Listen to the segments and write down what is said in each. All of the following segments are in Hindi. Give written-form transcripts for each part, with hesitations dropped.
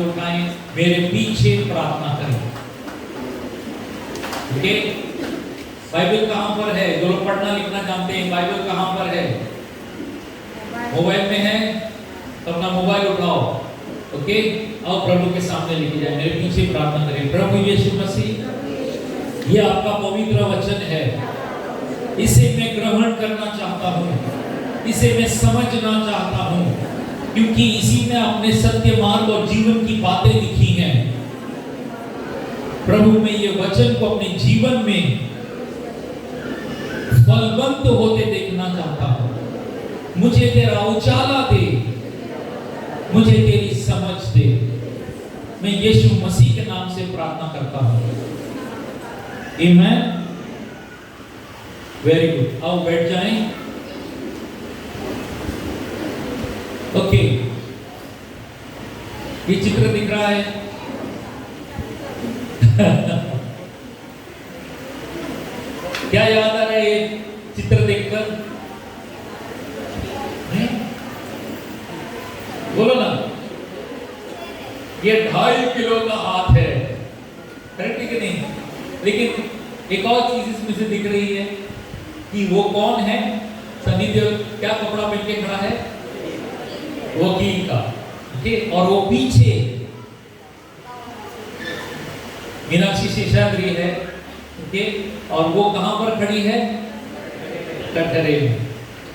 उठाएं, मेरे पीछे प्रार्थना करें। ओके, बाइबल कहां पर है? जो लोग पढ़ना लिखना जानते हैं, बाइबल कहां पर है? मोबाइल में है तो अपना मोबाइल उठाओ। ओके, आओ प्रभु के सामने लेके जाए, मेरे पीछे प्रार्थना करें। प्रभु यीशु मसीह, ये आपका पवित्र वचन है, इसे मैं ग्रहण करना चाहता हूँ, इसे मैं समझना चाहता हूँ, क्योंकि इसी में अपने सत्य मार्ग और जीवन की बातें लिखी हैं। प्रभु, मैं ये वचन को अपने जीवन में फलवंत होते देखना चाहता हूं। मुझे तेरा उजाला दे, मुझे तेरी समझ दे। मैं यीशु मसीह के नाम से प्रार्थना करता हूं। आमीन। वेरी गुड, आओ बैठ जाएं। ओके, ये चित्र दिख रहा है। क्या याद आ रहा है ये चित्र देखकर? बोलो ना। ये 2.5 किलो का हाथ है, करेक्ट है कि नहीं? लेकिन एक और चीज इसमें से दिख रही है कि वो कौन है। सनी देओल क्या कपड़ा पहन के खड़ा है? वकील का। ठीक, और वो पीछे मीनाक्षी शेषाद्री है। ओके, और वो कहां पर खड़ी है? कटहरे में।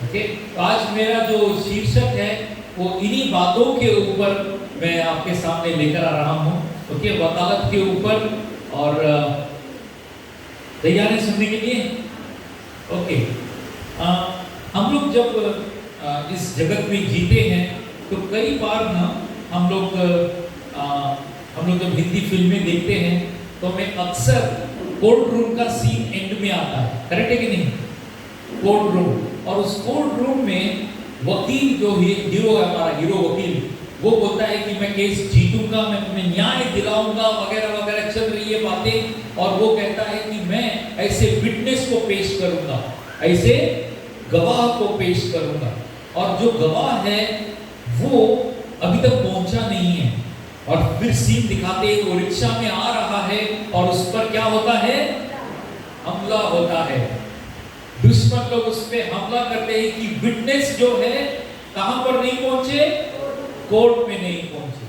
ओके, तो आज मेरा जो शीर्षक है वो इन्हीं बातों के ऊपर मैं आपके सामने लेकर आ रहा हूं। ओके, वकालत के ऊपर। और तैयार है सुनने के लिए? ओके, हम लोग जब इस जगत में जीते हैं तो कई बार ना हम लोग जब हिंदी फिल्में देखते हैं तो हमें अक्सर कोर्ट रूम का सीन एंड में आता है, करेक्ट है कि नहीं? कोर्ट रूम, और उस कोर्ट रूम में वकील जो हीरो है, हमारा हीरो वकील, वो बोलता है कि मैं केस जीतूंगा, मैं तुम्हें न्याय दिलाऊंगा, वगैरह वगैरह चल रही है बातें। और वो कहता है कि मैं ऐसे विटनेस को पेश करूंगा, ऐसे गवाह को पेश करूंगा, और जो गवाह है वो अभी तक पहुंचा नहीं है। और फिर सीन दिखाते हैं, वो रिक्शा में आ रहा है और उस पर क्या होता है? हमला होता है। दुश्मन लोग उस पर हमला करते हैं कि विटनेस जो है कहां पर नहीं पहुंचे? कोर्ट में नहीं पहुंचे।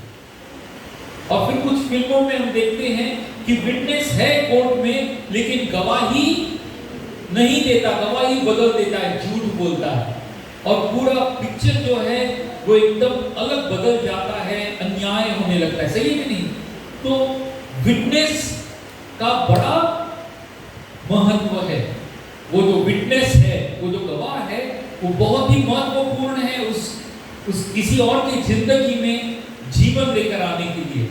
और फिर कुछ फिल्मों में हम देखते हैं कि विटनेस है कोर्ट में, लेकिन गवाही नहीं देता, गवाही बदल देता है, झूठ बोलता है, और पूरा पिक्चर जो है वो एकदम अलग बदल जाता है, अन्याय होने लगता है। सही है कि नहीं? तो विटनेस का बड़ा महत्व है। वो जो विटनेस है, वो जो गवाह है, वो बहुत ही महत्वपूर्ण है उस किसी और की जिंदगी में जीवन लेकर आने के लिए,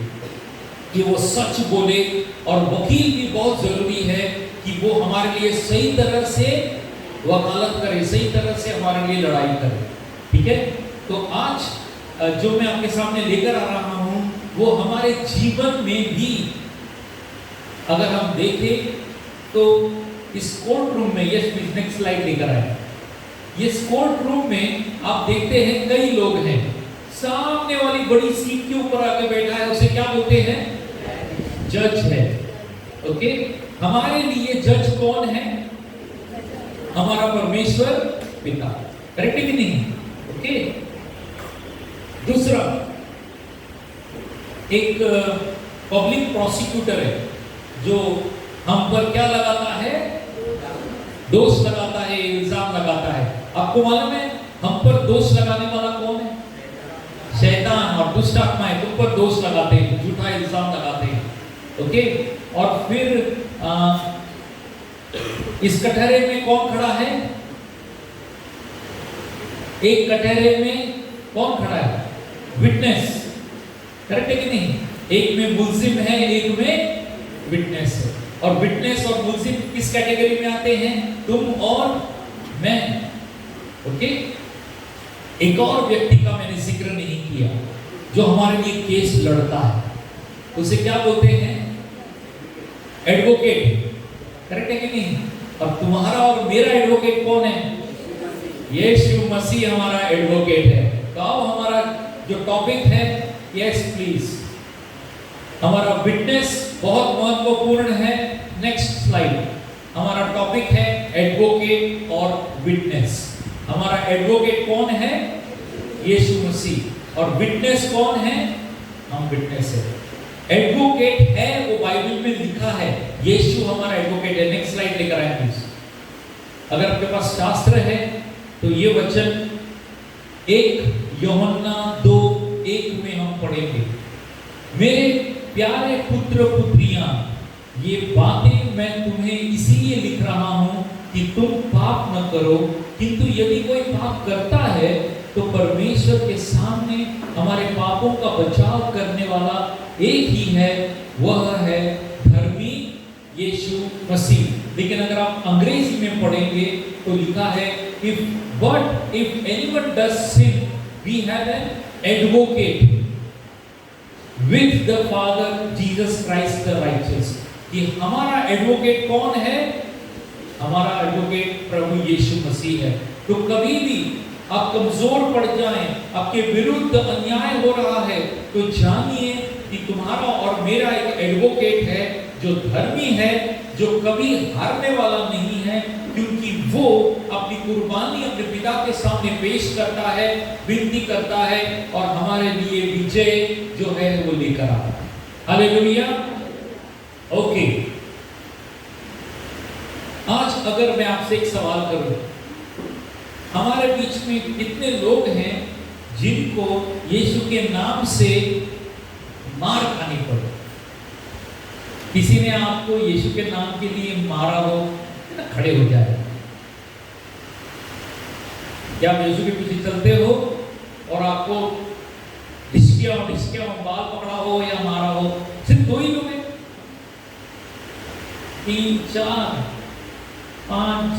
कि वो सच बोले। और वकील भी बहुत जरूरी है कि वो हमारे लिए सही तरह से वकालत करे, सही तरह से हमारे लिए लड़ाई करे। ठीक है? तो आज जो मैं आपके सामने लेकर आ रहा हूं वो हमारे जीवन में भी अगर हम देखें तो इस कोर्ट रूम में, यस प्लीज नेक्स्ट स्लाइड लेकर आए। इस कोर्ट रूम में आप देखते हैं कई लोग हैं। सामने वाली बड़ी सीट के ऊपर आके बैठा है, उसे क्या बोलते हैं? जज है। ओके, हमारे लिए जज कौन है? हमारा परमेश्वर पिता, करेक्ट है कि नहीं? ओके, दूसरा एक पब्लिक प्रोसिक्यूटर है जो हम पर क्या लगाता है? दोष लगाता है, इल्जाम लगाता है। आपको मालूम है हम पर दोष लगाने वाला कौन है? शैतान और दुष्ट आत्माएं तुम पर दोष लगाते हैं, झूठा इल्जाम लगाते हैं। ओके, और फिर इस कटहरे में कौन खड़ा है? एक कटहरे में कौन खड़ा है? विटनेस, करेक्ट है कि नहीं? एक में मुल्जिम है, एक में विटनेस है। और विटनेस और मुल्जिम किस कैटेगरी में आते हैं? तुम और मैं। ओके, एक और व्यक्ति का मैंने जिक्र नहीं किया जो हमारे लिए केस लड़ता है, उसे क्या बोलते हैं? एडवोकेट, करेक्ट है कि नहीं? और तुम्हारा और मेरा एडवोकेट कौन है? यीशु मसीह हमारा एडवोकेट है। तो अब हमारा जो टॉपिक है, यस प्लीज, हमारा विटनेस बहुत महत्वपूर्ण है। Next slide. हमारा टॉपिक है एडवोकेट और विटनेस। हमारा एडवोकेट कौन है? यीशु मसीह। और विटनेस कौन है? हम विटनेस है। एडवोकेट है वो बाइबल में लिखा है, यीशु हमारा एडवोकेट है। नेक्स्ट स्लाइड लेकर आए प्लीज। अगर आपके पास शास्त्र है तो ये वचन 1 यूहन्ना 2:1 में हम पढ़ेंगे। मेरे प्यारे पुत्र पुत्रियां, ये बातें मैं तुम्हें इसीलिए लिख रहा हूं कि तुम पाप न करो, किंतु यदि कोई पाप करता है तो परमेश्वर के सामने हमारे पापों का बचाव करने वाला एक ही है, वह है धर्मी यीशु मसीह। लेकिन अगर आप अंग्रेजी में पढ़ेंगे तो लिखा है if anyone does sin, we have an advocate with the Father, Jesus Christ the righteous। कि हमारा एडवोकेट कौन है? हमारा एडवोकेट प्रभु यीशु मसीह है। तो कभी भी आप कमजोर पड़ जाएं, आपके विरुद्ध अन्याय हो रहा है, तो जानिए कि तुम्हारा और मेरा एक एडवोकेट है जो धर्मी है, जो कभी हारने वाला नहीं है, क्योंकि वो अपनी कुर्बानी अपने पिता के सामने पेश करता है, विनती करता है और हमारे लिए विजय जो है वो लेकर आता है। हालेलुया। ओके, आज अगर मैं आपसे एक सवाल करूं, हमारे बीच में कितने लोग हैं जिनको यीशु के नाम से मार खानी पड़े? किसी ने आपको यीशु के नाम के लिए मारा हो ना, खड़े हो जाए। क्या आप यीशु के पीछे चलते हो और आपको ढिसकिया बाल पकड़ा हो या मारा हो? सिर्फ 2 ही लोग हैं? 3 4 5,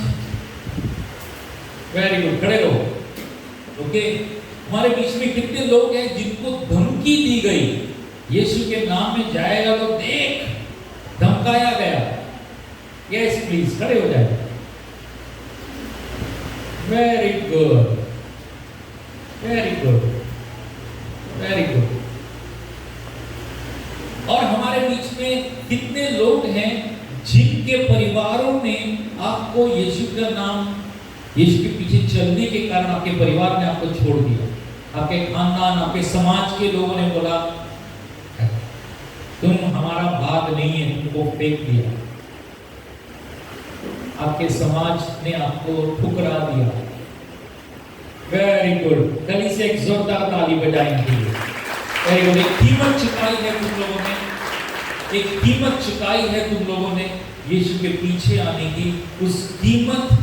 वेरी गुड, खड़े रहो। ओके, हमारे बीच में कितने लोग हैं जिनको धमकी दी गई, यीशु के नाम में जाएगा तो देख, धमकाया गया? यस प्लीज, खड़े हो जाए। Very good, very good, very good. और हमारे बीच में कितने लोग हैं जिनके परिवारों ने आपको यीशु का नाम, यीशु के पीछे चलने के कारण आपके परिवार ने आपको छोड़ दिया, आपके खानदान, आपके समाज के लोगों ने बोला तुम हमारा भाग नहीं है, तुमको फेंक दिया, आपके समाज ने आपको ठुकरा दिया। वेरी गुड, गली से एक जोरदार ताली बजाएंगे। Very good. एक कीमत चुकाई है तुम लोगों ने, एक कीमत चुकाई है तुम लोगों ने यीशु के पीछे आने की। उस कीमत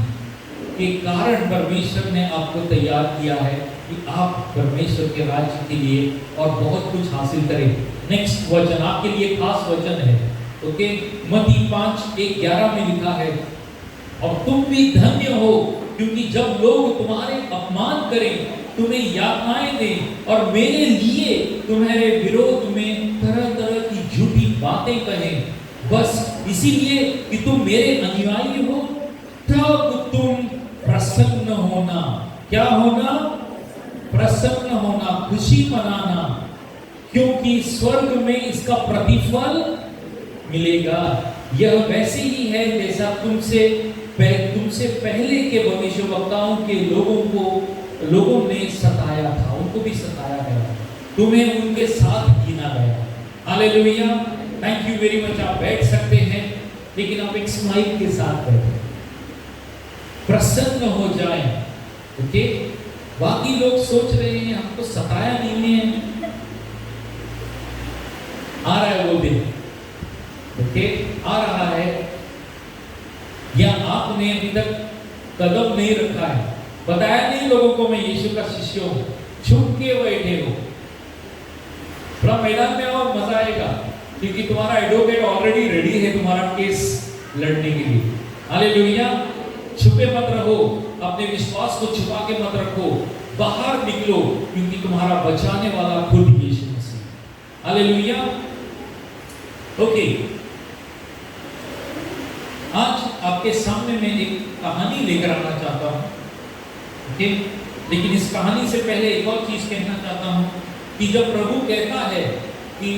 के कारण परमेश्वर ने आपको तैयार किया है कि आप परमेश्वर के राज्य के लिए और बहुत कुछ हासिल करें। नेक्स्ट वचन आपके लिए खास वचन है। ओके, मत्ती 5:11 में लिखा है, और तुम भी धन्य हो क्योंकि जब लोग तुम्हारे अपमान करें, तुम्हें यातनाएं दें और मेरे लिए तुम्हारे विरोध में तरह तरह की झूठी बातें कहें, बस इसीलिए कि तुम मेरे अनुयायी हो, तब तुम प्रसन्न होना। क्या होना? प्रसन्न होना, खुशी मनाना, क्योंकि स्वर्ग में इसका प्रतिफल मिलेगा। यह वैसे ही है जैसा तुमसे पहले के भविष्यवक्ताओं के लोगों ने सताया था, उनको भी सताया गया, तुम्हें उनके साथ गिना गया। Hallelujah, thank you very much. आप बैठ सकते हैं, लेकिन आप एक स्माइल के साथ बैठे, प्रसन्न हो जाएं। ओके, बाकी लोग सोच रहे हैं हमको सताया नहीं है, आ रहा है वो दिन। ओके, आ रहा है, या आपने अभी तक कदम नहीं रखा है, बताया नहीं लोगों को मैं यीशु का शिष्य हूं, छुप के बैठे हो, थोड़ा मैदान में आओ, मजा आएगा, क्योंकि तुम्हारा एडवोकेट ऑलरेडी रेडी है तुम्हारा केस लड़ने के लिए। हालेलुया। छुपे मत रहो, अपने विश्वास को छुपा के मत रखो, बाहर निकलो, क्योंकि तुम्हारा बचाने वाला खुद यीशु मसीह। हालेलुया। ओके, आज आपके सामने मैं एक कहानी लेकर आना चाहता हूं। ओके, लेकिन इस कहानी से पहले एक और चीज कहना चाहता हूं कि जब प्रभु कहता है कि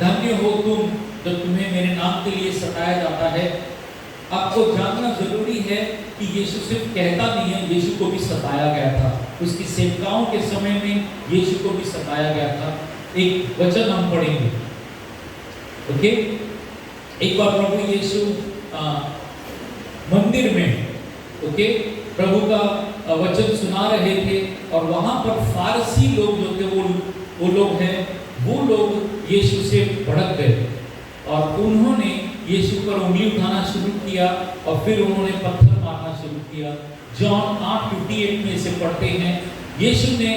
धन्य हो तुम जब तुम्हें मेरे नाम के लिए सताया जाता है। आपको जानना जरूरी है कि यीशु सिर्फ कहता नहीं है, यीशु को भी सताया गया था। उसकी सेवकाओं के समय में यीशु को भी सताया गया था। एक वचन हम पढ़ेंगे, ओके। एक बार प्रभु यीशु मंदिर में, ओके, प्रभु का वचन सुना रहे थे और वहां पर फारसी लोग जो थे वो लोग हैं, वो लोग यीशु से भड़क गए और उन्होंने यीशु पर उंगली उठाना शुरू किया और फिर उन्होंने पत्थर मारना शुरू किया। जॉन 8:58 में इसे पढ़ते हैं। यीशु ने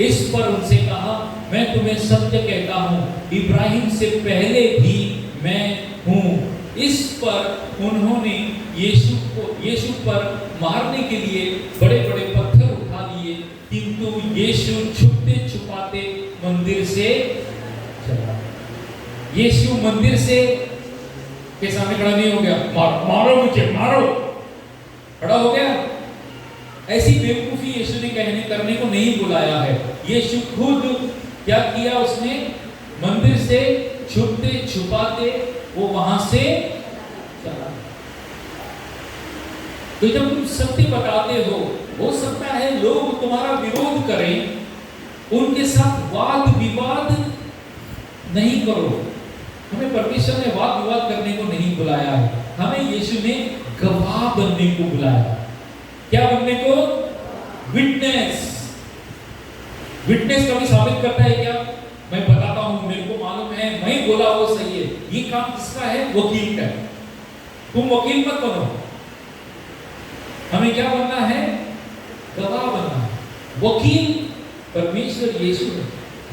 इस पर उनसे कहा, मैं तुम्हें सत्य कहता हूँ, इब्राहिम से पहले भी मैं हूँ। इस पर उन्होंने यीशु पर मारने के लिए बड़े बड़े पत्थर उठा लिए, किंतु यीशु छुपते छुपाते मंदिर से चला। यीशु मंदिर से के सामने खड़ा नहीं हो गया, मारो मुझे मारो, खड़ा हो गया। ऐसी बेवकूफी यीशु ने करने को नहीं बुलाया है। यीशु खुद क्या किया, उसने मंदिर से छुपते छुपाते वो वहां से चला। तो जब तुम सत्य बताते हो सकता है लोग तुम्हारा विरोध करें, उनके साथ वाद विवाद नहीं करो। हमें परमेश्वर ने वाद विवाद करने को नहीं बुलाया है, हमें यीशु ने गवाह बनने को बुलाया। क्या बनने को? विटनेस। विटनेस कभी साबित करता है क्या? मैं बताता हूं, मेरे को मालूम है, मैं बोला वो सही है। ये काम किसका है? वकील का। तुम वकील मत बनो, हमें क्या बनना है? गवाह बनना है। वकील परमेश्वर यीशु है,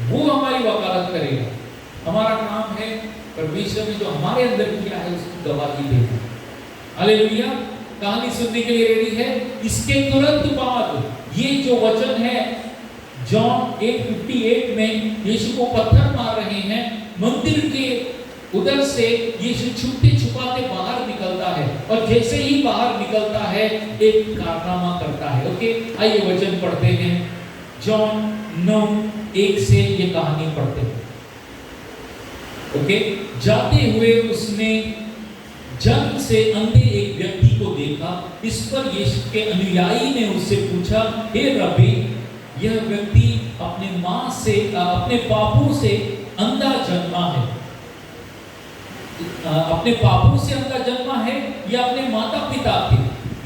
वो हमारी वकालत करेगा। हमारा काम है परमेश्वर ने जो हमारे अंदर किया है उसकी गवाही देना। हालेलुया। कहानी सुनने के लिए रेडी है? इसके तुरंत बाद ये जो वचन है जॉन 8:58 में यीशु को पत्थर मार रहे हैं, मंदिर के उधर से यीशु छुपते छुपाते बाहर निकलता है और जैसे ही बाहर निकलता है एक कारनामा करता है। ओके, आइए वचन पढ़ते हैं। जॉन 9:1 से ये कहानी पढ़ते हैं। ओके, जाते हुए उसने जन्म से अंधे एक व्यक्ति को देखा। इस पर यीशु के अनुयायी ने उससे पूछा, हे रब्बी, यह व्यक्ति अपने पापों से अंधा जन्मा है, अपने पापों से अंधा जन्मा है या अपने माता पिता थे?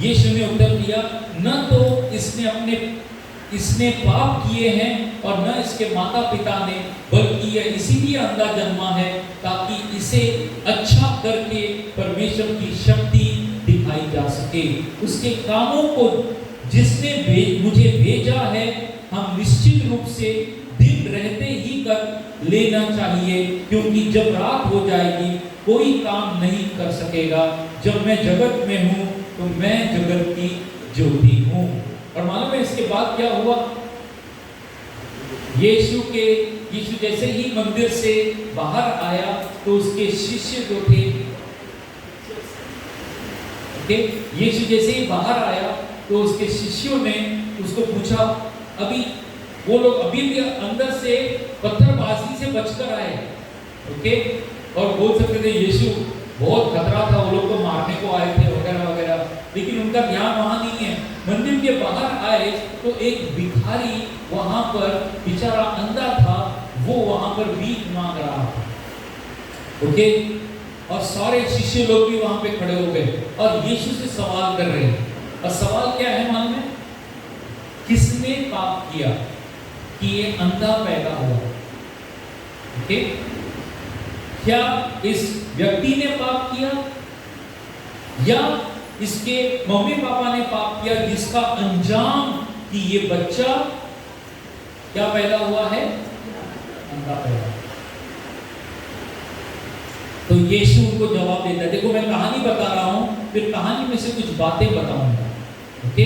यीशु ने उत्तर दिया, न तो इसने पाप किए हैं और न इसके माता पिता ने, बल्कि यह इसीलिए अंधा जन्मा है ताकि इसे अच्छा करके परमेश्वर की शक्ति दिखाई जा सके। उसके कामों को जिसने मुझे भेजा है हम निश्चित रूप से दिन रहते ही कर लेना चाहिए, क्योंकि जब रात हो जाएगी कोई काम नहीं कर सकेगा। जब मैं जगत में हूँ तो मैं जगत की ज्योति हूँ। और मालूम है इसके बाद क्या हुआ? यीशु जैसे ही मंदिर से बाहर आया तो उसके शिष्य जो थे, यीशु जैसे ही बाहर आया तो उसके शिष्यों ने उसको पूछा, अभी वो लोग अभी भी अंदर से पत्थरबाजी से बचकर आए, ओके, और बोल सकते थे यीशु बहुत खतरा था, वो लोग को मारने को आए थे वगैरह वगैरह, लेकिन उनका ध्यान वहां नहीं है। मंदिर के बाहर आए तो एक भिखारी वहां पर बेचारा अंधा था, वो वहां पर भीख मांग रहा था, ओके, और सारे शिष्य लोग भी वहां पे खड़े हो गए और यीशु से सवाल कर रहे हैं। और सवाल क्या है मालूम है? किसने पाप किया कि ये अंधा पैदा हुआ? ओके, क्या इस व्यक्ति ने पाप किया या इसके मम्मी पापा ने पाप किया, जिसका अंजाम कि ये बच्चा क्या पैदा हुआ है? अंधा पैदा। तो यीशु उनको जवाब देता है। देखो मैं कहानी बता रहा हूं, फिर कहानी में से कुछ बातें बताऊंगा, ओके।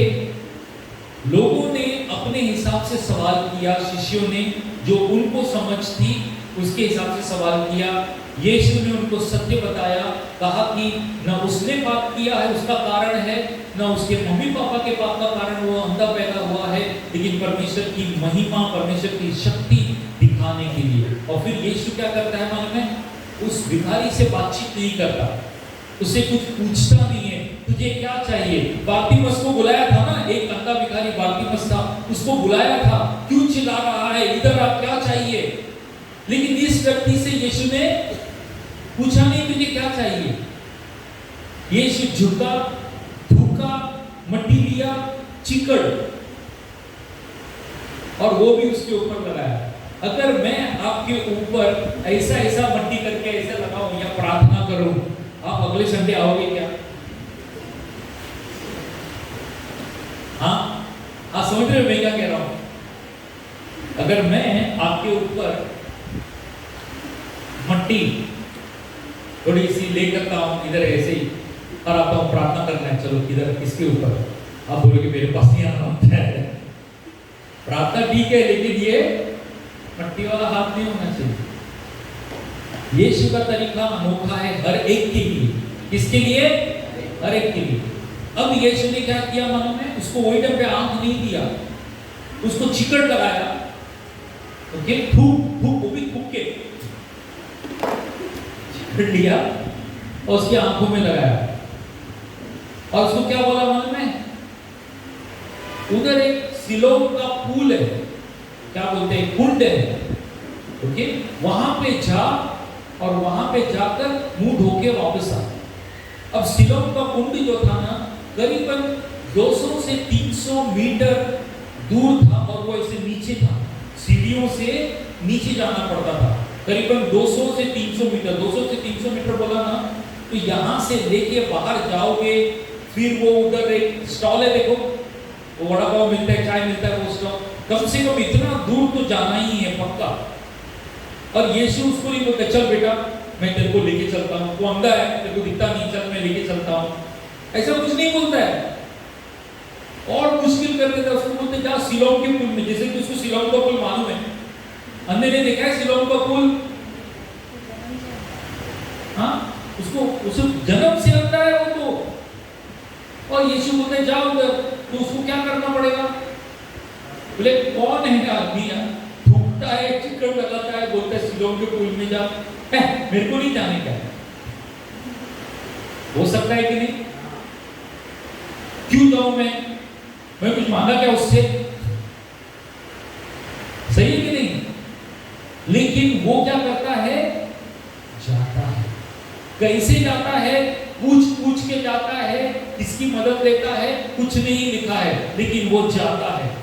लोगों ने अपने हिसाब से सवाल किया, शिष्यों ने जो उनको समझ थी उसके हिसाब से सवाल किया। यीशु ने उनको सत्य बताया, कहा कि न उसने पाप किया है उसका कारण है, न उसके मम्मी पापा के पाप का कारण वो अंधा पैदा हुआ है, लेकिन परमेश्वर की महिमा, परमेश्वर की शक्ति दिखाने के लिए। और फिर यीशु क्या करता है मालूम है? उस भिखारी से बातचीत नहीं करता, उसे कुछ पूछता नहीं है, तुझे क्या चाहिए। बारतिमस को बुलाया था ना, एक अंधा भिखारी बारतिमस था, उसको बुलाया था, क्यों चिल्ला रहा है, इधर आ, क्या चाहिए। लेकिन इस व्यक्ति से यीशु ने पूछा नहीं तुझे क्या चाहिए। यीशु झुका, थूका, मट्टी लिया, चिकड़, और वो भी उसके ऊपर लगाया। अगर मैं आपके ऊपर ऐसा ऐसा मट्टी करके ऐसे लगाऊं या प्रार्थना करूं, आप अगले संडे आओगे क्या? हाँ, आप समझ रहे हो मैं क्या कह रहा हूं? अगर मैं आपके ऊपर मट्टी थोड़ी सी ले करता हूं इधर ऐसे ही, और आप प्रार्थना करना है, चलो इधर इसके ऊपर, आप बोलोगे मेरे पास नहीं आना होता है। प्रार्थना ठीक है, लेकिन ये मट्टी वाला हाथ नहीं होना चाहिए। यीशु का तरीका अनोखा है हर एक के लिए। किसके लिए? हर एक के लिए। अब यीशु ने क्या किया मालूम है? उसको वही टाइम पे आंख नहीं दिया, उसको चिकड़ लगाया, ओके, थूक थूक, वो भी थूक के चिकड़ लिया और उसकी आंखों में लगाया, और उसको क्या बोला मालूम है? उधर एक सिलोम का पुल है, क्या बोलते हैं, कुंड है, ओके, वहां पे जा और वहां पे जाकर मुंह धो के वापस आ। अब सिलोम का कुंड जो था ना, करीबन 200 से 300 मीटर दूर था, और वो ऐसे नीचे था, सीढ़ियों से नीचे जाना पड़ता था। करीबन 200 से 300 मीटर, 200 से 300 मीटर बोला ना, तो यहां से लेके बाहर जाओगे, फिर वो उधर एक स्टॉल है, देखो वो वड़ा पाव मिलता है, चाय मिलता है, वो स्टॉल, कम से कम इतना दूर तो जाना ही है पक्का। और यीशु उसको नहीं बोलते चल बेटा मैं तेरे को लेके चलता हूँ, वो अंधा है, तेरे को दिखता नहीं, चल मैं लेके चलता हूँ, ऐसा कुछ नहीं बोलता है। और मुश्किल कर देता है, उसको बोलते जा सिलोम के पुल में, जैसे कि उसको सिलोम का पुल मालूम है। अंधे ने देखा है सिलोम का पुल? हाँ, उसको उस जन्म से अंधा है वो तो। और यीशु बोलते जा उधर, तो उसको क्या करना पड़ेगा? बोले कौन है आदमी, थूकता है, चिकड़ लगाता है, बोलता है सिलोम के पुल में जा, मेरे को नहीं जाने का। हो सकता है कि नहीं? क्यों जाऊं मैं कुछ मांगा क्या उससे? सही है कि नहीं? लेकिन वो क्या करता है? जाता है। कैसे जाता है? पूछ पूछ के जाता है, किसकी मदद लेता है, कुछ नहीं लिखा है, लेकिन वो जाता है।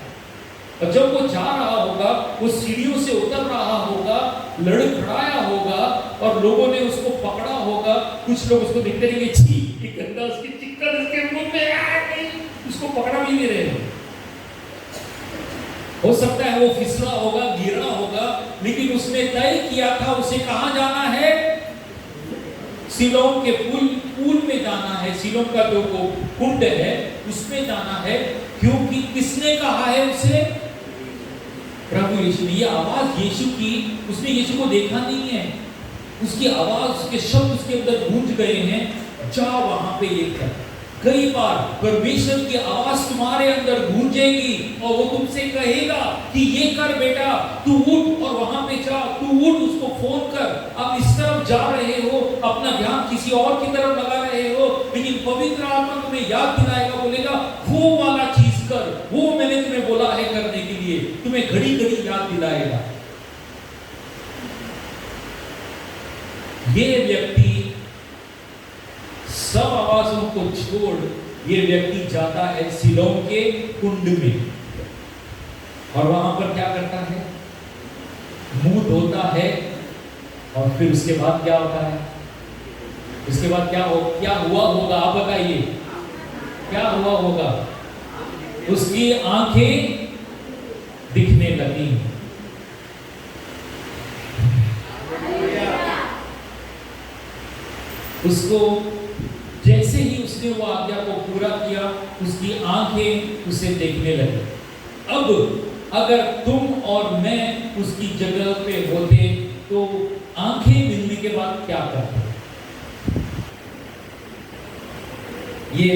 और जब वो जा रहा होगा, वो सीढ़ियों से उतर रहा होगा, लड़खड़ाया होगा, और लोगों ने उसको पकड़ा होगा। कुछ लोग उसको देखते रहेंगे, छी ये गंदा, उसकी चिक्कड़ उसके मुंह में आ गई, उसको पकड़ा भी नहीं रहे। हो सकता है वो फिसला होगा, गिरा होगा, लेकिन उसने तय किया था उसे कहां जाना है? सिलोम के पुल में जाना है। सिलोम का जो वो कुंड है उसमें जाना है, क्योंकि किसने कहा है उसे? प्रभु यीशु ने। ये आवाज यीशु की, उसने यीशु को देखा नहीं है, उसकी आवाज, उसके शब्द उसके अंदर गूंज गए हैं, जा वहां पे ये कर। कई बार परमेश्वर की आवाज तुम्हारे अंदर गूंजेगी और वो तुमसे कहेगा कि ये कर बेटा, तू उठ और वहां पे जा, तू उठ, उसको फोन कर। आप इस तरफ जा रहे हो, अपना ध्यान किसी और की तरफ लगा रहे हो, लेकिन पवित्र आत्मा तुम्हें याद दिलाएगा, बोलेगा वो वाला चीज कर, वो मैंने तुम्हें बोला है करने के लिए, तुम्हें घड़ी घड़ी याद दिलाएगा। ये व्यक्ति सब आवाजों को छोड़ ये व्यक्ति जाता है सिलोम के कुंड में, और वहां पर क्या करता है? मुंह धोता है, और फिर उसके बाद क्या होता है? उसके बाद क्या हुआ होगा? आप बताइए, क्या हुआ होगा? उसकी आंखें दिखने लगी। उसको जैसे ही उसने वो आज्ञा को पूरा किया, उसकी आंखें उसे देखने लगी। अब अगर तुम और मैं उसकी जगह पे होते तो आंखें मिलने के बाद क्या करते? ये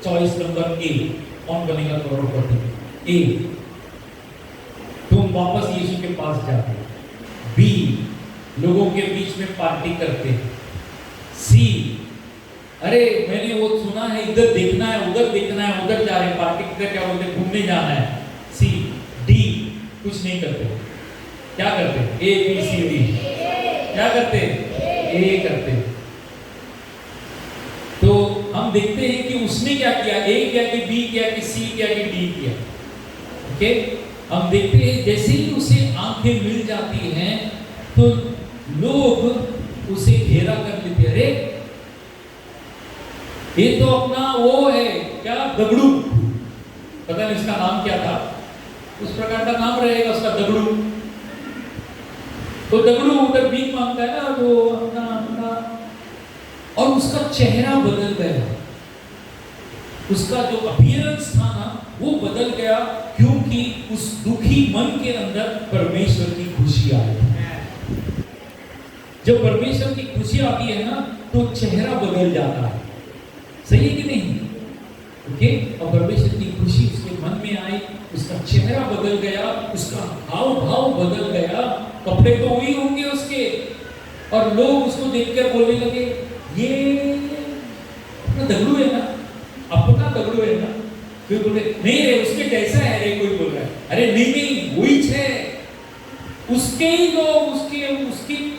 चॉइस नंबर ए, कौन बनेगा करोड़पति? ए, तुम वापस यीशु के पास जाते। बी, लोगों के बीच में पार्टी करते हैं। सी, अरे मैंने वो सुना है, इधर देखना है, उधर देखना है, उधर जा रहे हैं, पार्टी करके क्या बोलते हैं, घूमने जाना है। सी, डी, कुछ नहीं करते। क्या करते? A B C D. क्या करते? ए करते। तो हम देखते हैं कि उसने क्या किया, ए किया कि बी किया कि सी किया कि डी किया। ओके, हम देखते हैं जैसे ही उसे आंखें मिल जाती हैं तो लोग उसे घेरा कर लेते। अरे ये तो अपना वो है क्या, दगड़ू, पता नहीं इसका नाम क्या था, उस प्रकार का नाम रहेगा उसका, दगड़ू। तो दगड़ू उधर भीख मांगता है ना, वो अपना अपना, और उसका चेहरा बदल गया, उसका जो अपीयरेंस था ना वो बदल गया, क्योंकि उस दुखी मन के अंदर परमेश्वर की खुशी आई। जब परमेश्वर की खुशी आती है ना तो चेहरा बदल जाता है, सही है कि नहीं? ओके, और परमेश्वर की खुशी उसके मन में आई, उसका चेहरा बदल गया, उसका हाव भाव बदल गया, कपड़े तो वही होंगे उसके, और लोग उसको देखकर बोलने लगे, ये अपना दगड़ू है ना, अपना दगड़ू है ना। कोई बोले नहीं रे, उसके जैसा है रे, कोई बोल रहा है, अरे नहीं नहीं वही है, उसके ही लोग, उसके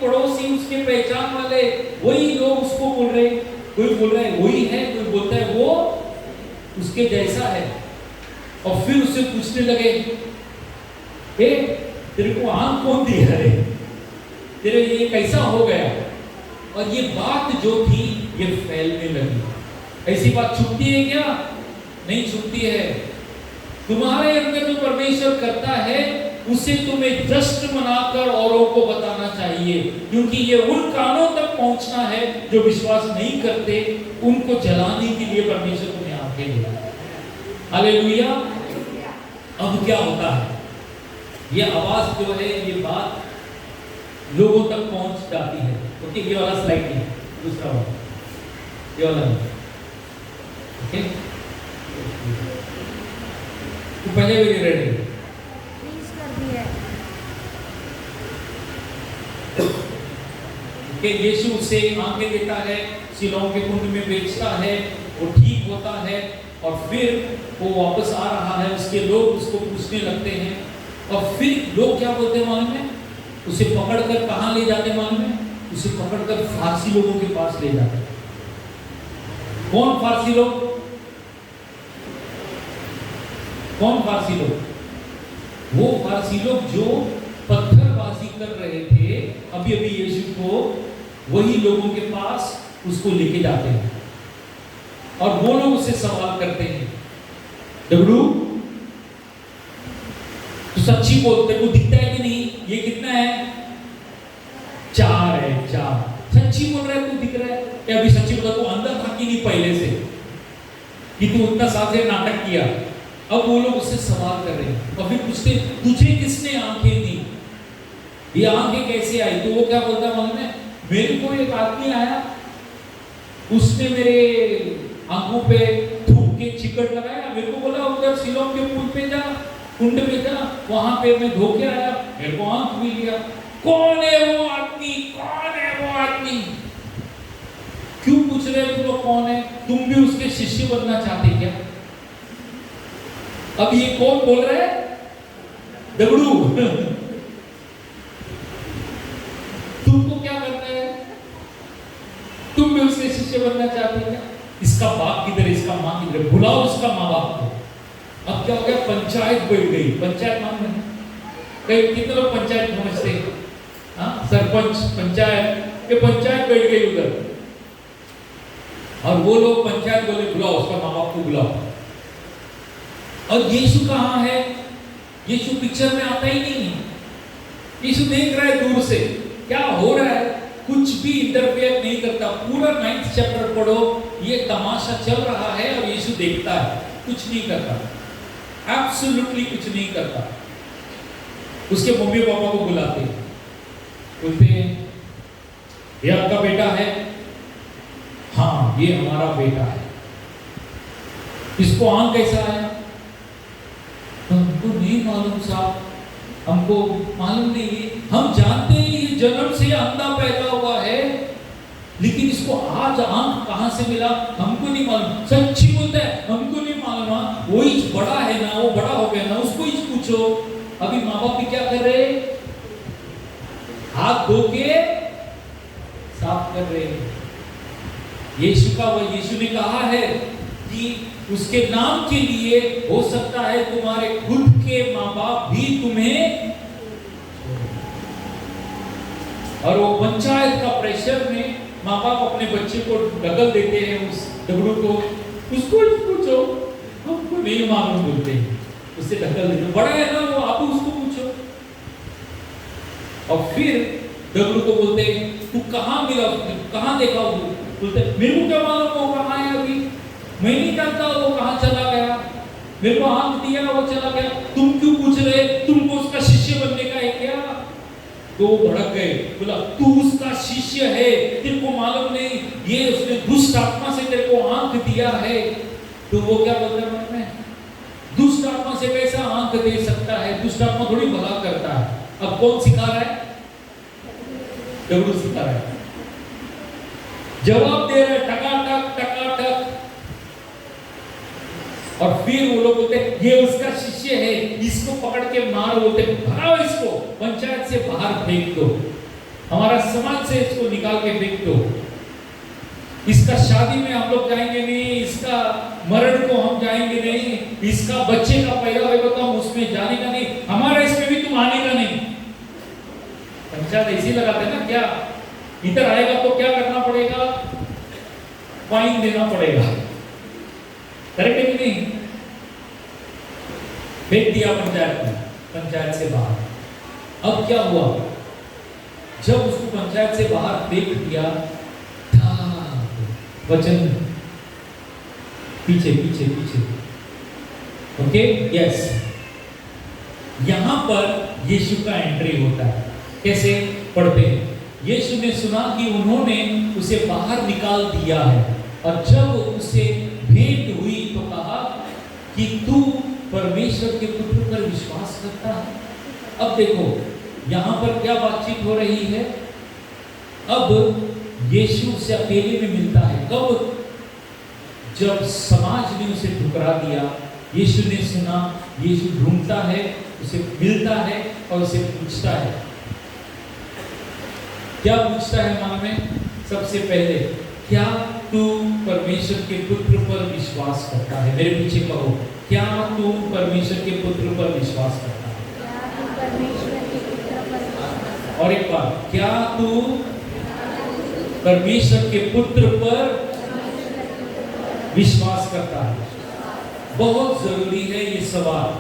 पड़ोसी, उसके पहचान वाले वही लोग उसको बोल रहे, कोई बोल रहा है वही है, कोई बोलता है वो उसके जैसा है। और फिर उससे पूछने लगे, ए तेरे को आंख कौन दिया रे, तेरे ये कैसा हो गया? और ये बात जो थी ये फैलने लगी। ऐसी बात छुपती है क्या? नहीं छुपती है। तुम्हारे अंदर जो परमेश्वर करता है उसे तुम्हें जश्न मनाकर औरों को बताना चाहिए, क्योंकि ये उन कानों तक पहुंचना है जो विश्वास नहीं करते, उनको जलाने के लिए परमेश्वर तुम्हें आंखें दिया। हालेलुया। अब क्या होता है, ये आवाज जो है, ये बात लोगों तक पहुंच जाती है। ओके, ये वाला स्लाइड नहीं, दूसरा वाला, ये वाला नहीं। ओके, तो पहले भी रेडी प्लीज कर दिया। कि यीशु उसे आंखें देता है, सिलों के कुंड में बेचता है, वो ठीक होता है, और फिर वो वापस आ रहा है, उसके लोग उसको पूछने लगते हैं, और फिर लोग क्या बोलते हैं मालूम है? उसे पकड़कर कहाँ ले जाते मालूम है? उसे पकड़कर फारसी लोगों के पास ले जाते हैं। कौन फारसी लोग? कौन फारसी लोग? वो फारसी लोग जो पत्थरबाजी कर रहे थे, अभी अभी यीशु को, वही लोगों के पास उसको लेके जाते हैं, और वो लोग उससे सवाल करते हैं, दगड़ू तू सच्ची बोल, तेरे को दिखता है कि नहीं, ये कितना है? 4 है, 4। सच्ची बोल रहा है, तू दिख रहा है क्या? अभी सच्ची बोला, तू अंदर था कि नहीं पहले से, कि तू उतना साल से नाटक किया? अब वो लोग उससे सवाल कर रहे हैं, और फिर पूछते, तुझे किसने आंखें दी, ये आंखें कैसे आई? तो वो क्या बोलता है मालूम है? मेरे को एक आदमी आया, उसने मेरे आंखों पे थूक के चिकट लगाया, मेरे को बोला उधर सिलों के पुल पे जा, कुंड पे जा, वहां पे मैं धो के आया, मेरे को आंख मिल गया। कौन है वो आदमी? कौन है वो आदमी? क्यों पूछ रहे हो तुम लोग कौन है? तुम भी उसके शिष्य बनना चाहते क्या? अब ये कौन बोल रहा है? दगड़ू। तुमको क्या करना है? तुम भी उसके शिष्य बनना चाहते क्या? इसका बाप किधर, इसका मां किधर? बुलाओ उसका माँ बाप को। अब क्या हो गया? पंचायत बैठ गई। पंचायत मान में कई कितने लोग पंचायत पहुंचते हैं? हाँ, सरपंच, पंचायत, ये पंचायत बैठ गई उधर, और वो लोग पंचायत बोले बुलाओ उसका माँ बाप को बुलाओ। और यीशु कहाँ है? यीशु पिक्चर में आता ही नहीं है। यीशु देख रहा है दूर से क्या हो रहा है, कुछ भी इंटरफेयर नहीं करता। पूरा 9th चैप्टर पढ़ो, ये तमाशा चल रहा है और यीशु देखता है, कुछ नहीं करता, एब्सोल्युटली कुछ नहीं करता। उसके मम्मी पापा को बुलाते हैं, बोलते हैं ये आपका बेटा है? हाँ, ये हमारा बेटा है। इसको आंख कैसा आया? हमको नहीं मालूम साहब, हमको मालूम नहीं है, हम जानते हैं ये जन्म से अंधा पैदा हुआ है, लेकिन इसको आज आंख कहां से मिला हमको नहीं मालूम। सच्ची बोलता है हमको नहीं मालूम। वही बड़ा है ना, वो बड़ा हो गया ना, उसको ही पूछो। अभी माँ बाप भी क्या कर रहे, हाथ धो के साफ कर रहे हैं। यीशु ने कहा है कि उसके नाम के लिए हो सकता है तुम्हारे खुद के माँ बाप भी तुम्हें, और वो पंचायत का प्रेशर में माँ बाप अपने बच्चे को ढकल देते हैं उस डबरू को, उसको पूछो, हमको नहीं मालूम बोलते हैं, उससे ढकल देते। बड़ा है ना वो, आप उसको पूछो। और फिर डबरू को बोलते तू कहाँ मिला, कहाँ देखा? बोलते मेरे को क्या मालूम वो कहाँ है, अभी मैं नहीं जानता वो कहाँ चला गया, मेरे को हाथ दिया वो चला गया, तुम क्यों पूछ रहे, तुमको उसका शिष्य बनने का है क्या? तो वो भड़क गए, बोला तू उसका शिष्य है, तेरे को मालूम नहीं ये उसने दुष्ट आत्मा से तेरे को आंख दिया है। तो वो क्या बोलता है मन में, दुष्ट आत्मा से कैसा आंख दे सकता है, दुष्ट आत्मा थोड़ी भला करता है। अब कौन सिखा रहा है? डबरू सिखा रहा है, जवाब दे रहे टकाटक टकाटक। और फिर वो लोग बोलते ये उसका शिष्य है, इसको पकड़ के मार, बोलते भगाओ इसको, पंचायत से बाहर फेंक दो, हमारा समाज से इसको निकाल के फेंक दो, इसका शादी में हम लोग जाएंगे नहीं, इसका मरण को हम जाएंगे नहीं, इसका बच्चे का पैदा होगा तो हम उसमें जाने का नहीं, हमारा इसमें भी तुम आने का नहीं। पंचायत ऐसी लगाते ना, क्या इधर आएगा तो क्या करना पड़ेगा, फाइन देना पड़ेगा, करेक्ट है कि नहीं? फेंक दिया पंचायत में, पंचायत से बाहर। अब क्या हुआ, जब उसको पंचायत से बाहर फेंक दिया था, वचन पीछे पीछे पीछे, ओके यस, यहां पर यीशु का एंट्री होता है। कैसे पढ़ते हैं? यीशु ने सुना कि उन्होंने उसे बाहर निकाल दिया है, और जब उसे भेंट हुई तो कहा कि तू परमेश्वर के पुत्र पर विश्वास करता है। अब देखो यहां पर क्या बातचीत हो रही है। अब यीशु से अकेले में मिलता है, कब? जब समाज ने उसे ठुकरा दिया। यीशु ने सुना, यीशु ढूंढता है, उसे मिलता है और उसे पूछता है। क्या पूछता है मन में? सबसे पहले, क्या तू परमेश्वर के पुत्र पर विश्वास करता है? मेरे पीछे कहो, क्या तू परमेश्वर के पुत्र पर विश्वास करता है? क्या तू परमेश्वर के पुत्र पर विश्वास करता है? और एक बार, क्या तू परमेश्वर के पुत्र पर विश्वास करता है? बहुत जरूरी है ये सवाल,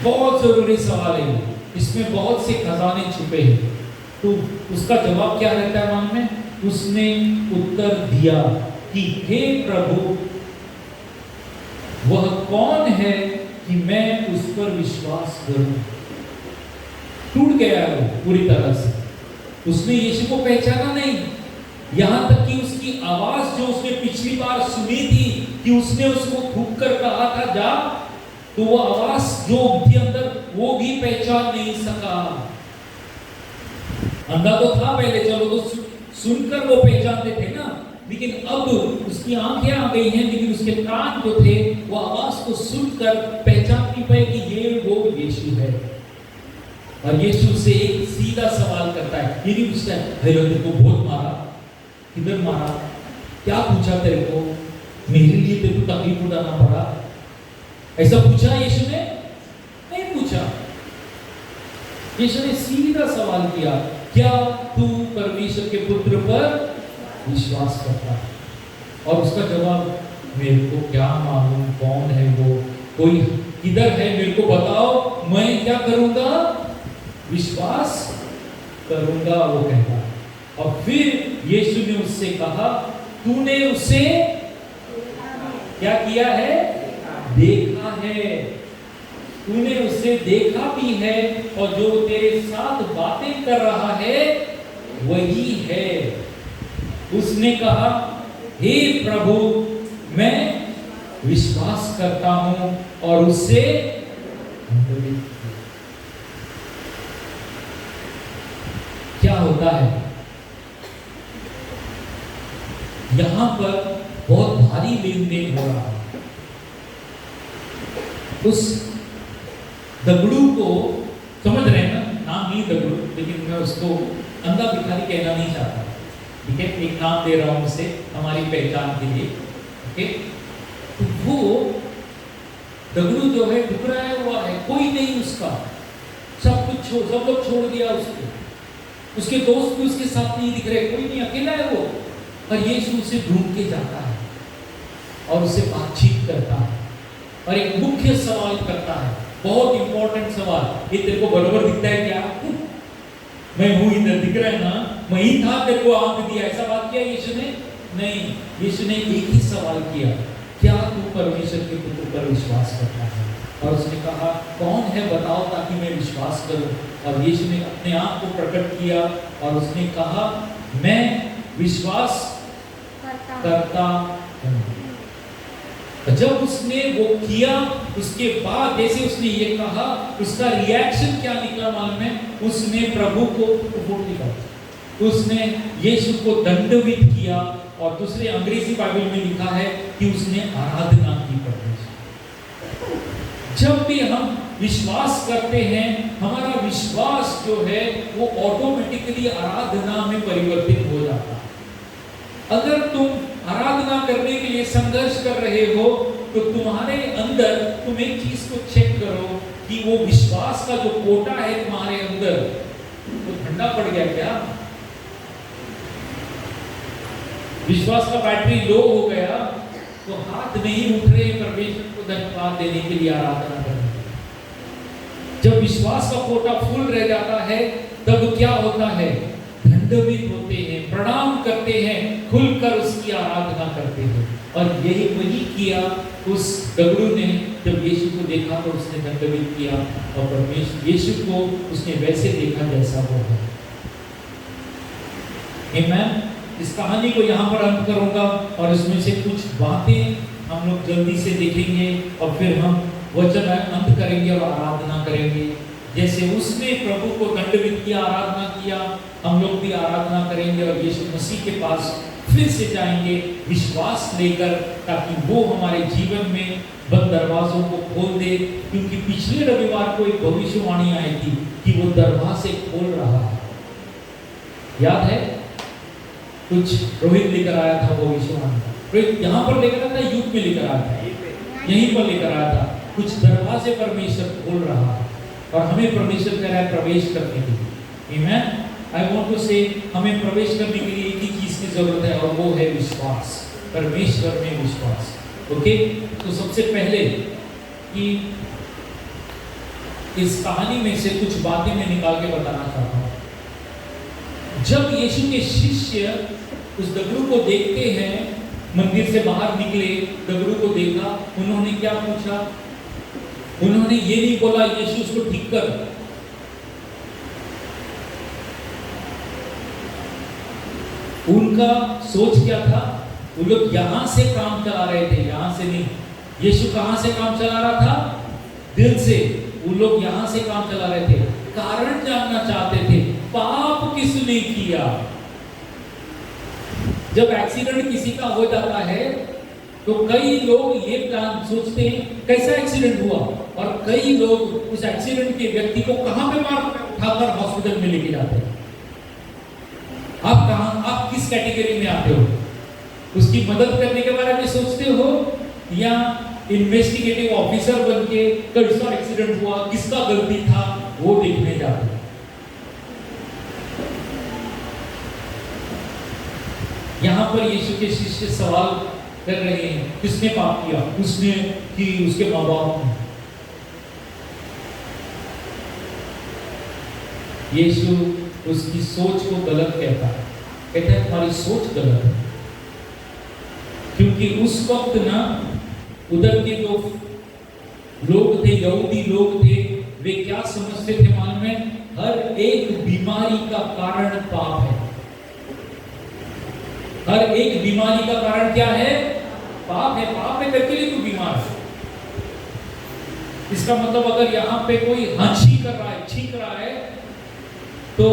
बहुत जरूरी सवाल है, इसमें बहुत से खजाने छुपे हैं। तो उसका जवाब क्या रहता है मन में? उसने उत्तर दिया कि हे प्रभु, वह कौन है कि मैं उस पर विश्वास करूं? टूट गया वो पूरी तरह से, उसने यीशु को पहचाना नहीं। यहां तक कि उसकी आवाज जो उसने पिछली बार सुनी थी कि उसने उसको थूक कर कहा था जा, तो वो आवाज जो उनके अंदर, वो भी पहचान नहीं सका। अंधा तो था पहले, चलो तो सुनकर वो पहचानते थे ना, लेकिन अब उसकी आंखें आ गई हैं, लेकिन उसके कान जो थे वो आवाज को सुनकर पहचान नहीं पाए कि ये वो यीशु है। और यीशु से एक सीधा सवाल करता है, ये नहीं पूछता है हेलो तेरे को बहुत मारा, किधर मारा, क्या पूछा तेरे को, मेरे लिए तेरे को तकलीफ उठाना पड़ा, ऐसा पूछा यीशु ने? नहीं पूछा। यीशु ने सीधा सवाल किया, क्या तू परमेश्वर के पुत्र पर विश्वास करता है? और उसका जवाब, मेरे को क्या मालूम कौन है वो, कोई किधर है मेरे को बताओ, मैं क्या करूंगा, विश्वास करूंगा, वो कहता। और फिर यीशु ने उससे कहा, तूने उसे क्या किया है? देखा है, तूने उसे देखा भी है, और जो तेरे साथ बातें कर रहा है वही है। उसने कहा, हे प्रभु, मैं विश्वास करता हूं, और उससे होता है, यहां पर बहुत भारी लेन देन हो रहा है। उस दगड़ू को समझ रहे हैं ना, नाम नहीं दगड़ू, लेकिन मैं उसको अंधा भिखारी कहना नहीं चाहता, ठीक है, एक नाम दे रहा हूं उसे हमारी पहचान के लिए, ओके। तो वो दगड़ू जो है ठुकराया हुआ है, कोई नहीं उसका, सब लोग छोड़ दिया उसको, उसके दोस्त भी उसके साथ नहीं दिख रहे, कोई नहीं, अकेला है वो। और यीशु उसे ढूंढ के जाता है और उससे बातचीत करता है और एक मुख्य सवाल करता है, बहुत इंपॉर्टेंट सवाल। ये तेरे को बराबर दिखता है क्या? मैं हूं, इधर दिख रहा है ना, मैं ही था, तेरे को आंख दिया, ऐसा बात किया यीशु ने? नहीं, यीशु ने एक ही सवाल किया, क्या तू परमेश्वर के पुत्र पर विश्वास करता है? और उसने कहा, कौन है बताओ ताकि मैं विश्वास करूं। और यीशु ने अपने आप को प्रकट किया और उसने कहा, मैं विश्वास करता हूं। जब उसने वो किया, उसके बाद जैसे उसने ये कहा, उसका रिएक्शन क्या निकला मालूम है? उसने प्रभु को उसने यीशु को दंडवत किया। और दूसरे अंग्रेजी बाइबल में लिखा है कि उसने आराधना की परमेश्वर। जब भी हम विश्वास करते हैं, हमारा विश्वास जो है वो ऑटोमेटिकली आराधना में परिवर्तित हो जाता है। अगर तुम आराधना करने के लिए संघर्ष कर रहे हो, तो तुम्हारे अंदर तुम एक चीज को चेक करो कि वो विश्वास का जो कोटा है तुम्हारे अंदर, वो ठंडा पड़ गया क्या? विश्वास का बैटरी लो हो गया तो हाथ नहीं उठ रहे परमेश्वर को धन्यवाद देने के लिए, आराधना करने के लिए। जब विश्वास का कोटा फुल रह जाता है, तब क्या होता है? दंडवत होते हैं, प्रणाम करते हैं, खुलकर उसकी आराधना करते हैं। और यही वही किया उस दगड़ू ने। जब यीशु को देखा तो उसने दंडवत किया और परमेश्वर यीशु को उसने वैसे देखा जैसा वो है। आमीन। इस कहानी को यहाँ पर अंत करूंगा और इसमें से कुछ बातें हम लोग जल्दी से देखेंगे और फिर हम वचन अंत करेंगे और आराधना करेंगे। जैसे उसने प्रभु को दंडवत किया, आराधना किया, हम लोग भी आराधना करेंगे और यीशु मसीह के पास फिर से जाएंगे विश्वास लेकर, ताकि वो हमारे जीवन में बंद दरवाजों को खोल दे। क्योंकि पिछले रविवार को एक भविष्यवाणी आई थी कि वो दरवाजे खोल रहा है, याद है? कुछ रोहित लेकर आया था भविष्यवाणी, रोहित यहाँ पर लेकर आया था, यूथ में लेकर आया था, यहीं पर लेकर आया था। कुछ दरवाजे परमेश्वर खोल रहा है और हमें परमेश्वर कह रहा है प्रवेश करने के लिए। आमीन। आई वांट टू से हमें प्रवेश करने के लिए एक ही चीज की जरूरत है और वो है विश्वास, परमेश्वर में विश्वास। ओके, तो सबसे पहले कि इस कहानी में से कुछ बातें मैं निकाल के बताना चाहता हूँ। जब यीशु के शिष्य उस दगड़ू को देखते हैं, मंदिर से बाहर निकले, दगड़ू को देखा, उन्होंने क्या पूछा? उन्होंने ये नहीं बोला यीशु उसको ठीक कर। उनका सोच क्या था? वो लोग यहां से काम चला रहे थे, यहां से नहीं। यीशु कहां से काम चला रहा था? दिल से। वो लोग यहां से काम चला रहे थे, कारण जानना चाहते थे, पाप किसने किया। जब एक्सीडेंट किसी का हो जाता है तो कई लोग ये प्लान सोचते हैं कैसा एक्सीडेंट हुआ, और कई लोग उस एक्सीडेंट के व्यक्ति को कहां पे उठाकर हॉस्पिटल में लेके जाते हैं। आप किस कैटेगरी में आते हो? उसकी मदद करने के बारे में सोचते हो या इन्वेस्टिगेटिव ऑफिसर बन के कैसा एक्सीडेंट हुआ, किसका गलती था, वो देखने जाते हो? यहां पर यीशु के शिष्य सवाल कर रहे हैं, किसने पाप किया? उसने कि उसके माँ बाप ने। यीशु उसकी सोच को गलत कहता है तुम्हारी सोच गलत है। क्योंकि उस वक्त ना उधर के जो लोग थे, यहूदी लोग थे, वे क्या समझते थे मालूम है? हर एक बीमारी का कारण पाप है। हर एक बीमारी का कारण क्या है? पाप है। पाप में करके लिए तू बीमार है। इसका मतलब अगर यहाँ पे कोई हंसी कर रहा है, छींक रहा है, तो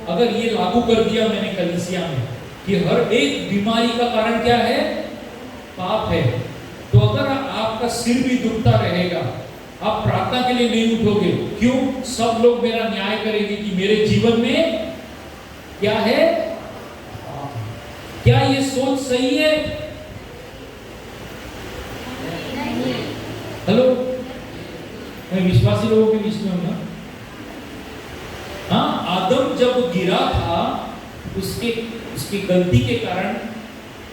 अगर ये लागू कर दिया मैंने कलीसिया में कि हर एक बीमारी का कारण क्या है, पाप है, तो अगर आपका सिर भी दुखता रहेगा, आप प्रार्थना के लिए नहीं उठोगे, क्यों? सब लोग मेरा न्याय करेंगे कि मेरे जीवन में क्या है, क्या ये सोच सही है? हेलो, मैं विश्वासी लोगों के बीच में हूं ना। हाँ, आदम जब गिरा था उसकी गलती के कारण,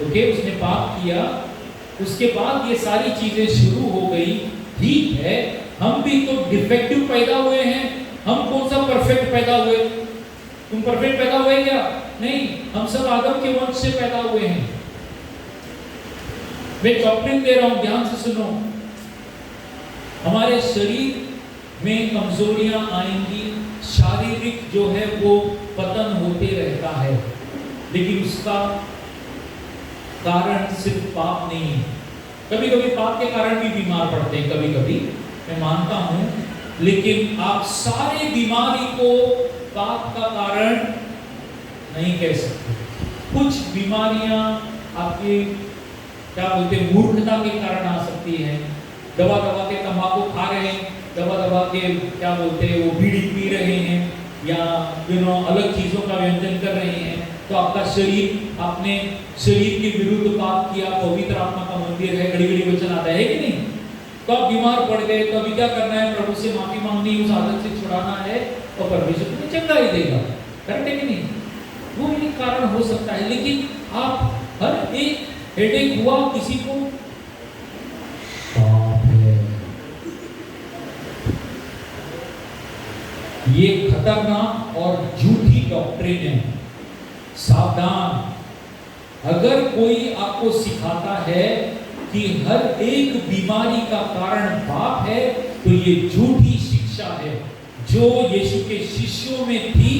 ओके, उसने पाप किया, उसके बाद ये सारी चीजें शुरू हो गई। ठीक है, हम भी तो डिफेक्टिव पैदा हुए हैं, हम कौन सा परफेक्ट पैदा हुए? तुम परफेक्ट पैदा हुए क्या? नहीं, हम सब आदम के वंश से पैदा हुए हैं। मैं चॉकलेट दे रहा हूं, ध्यान से सुनो। हमारे शरीर में कमजोरियां आएंगी, शारीरिक जो है वो पतन होते रहता है, लेकिन उसका कारण सिर्फ पाप नहीं है। कभी कभी पाप के कारण भी बीमार पड़ते हैं, कभी कभी मैं मानता हूं, लेकिन आप सारे बीमारी को पाप का कारण नहीं कह सकते। कुछ बीमारियां आपके क्या बोलते हैं, मूर्खता के कारण आ सकती है। दबा दबा के तंबाकू खा रहे हैं, दबा दबा के क्या बोलते हैं वो बीड़ी पी रहे हैं, या अलग चीजों का व्यंजन कर रहे हैं, तो आपका शरीर, आपने शरीर के विरुद्ध पाप किया, पवित्र आत्मा का मंदिर है, घड़ी घड़ी वचन आता है कि नहीं, तो आप बीमार पड़ गए, तो अभी क्या करना है? प्रभु से माफी मांगनी, उस आदत से छुड़ाना है, और परमेश्वर तुम्हें चंगा ही देगा। करेक्ट है कि नहीं? वो एक कारण हो सकता है, लेकिन आप हर एक हेडेक हुआ किसी को, ये खतरनाक और झूठी डॉक्ट्रिन है। सावधान, अगर कोई आपको सिखाता है कि हर एक बीमारी का कारण पाप है, तो ये झूठी शिक्षा है जो यीशु के शिष्यों में थी,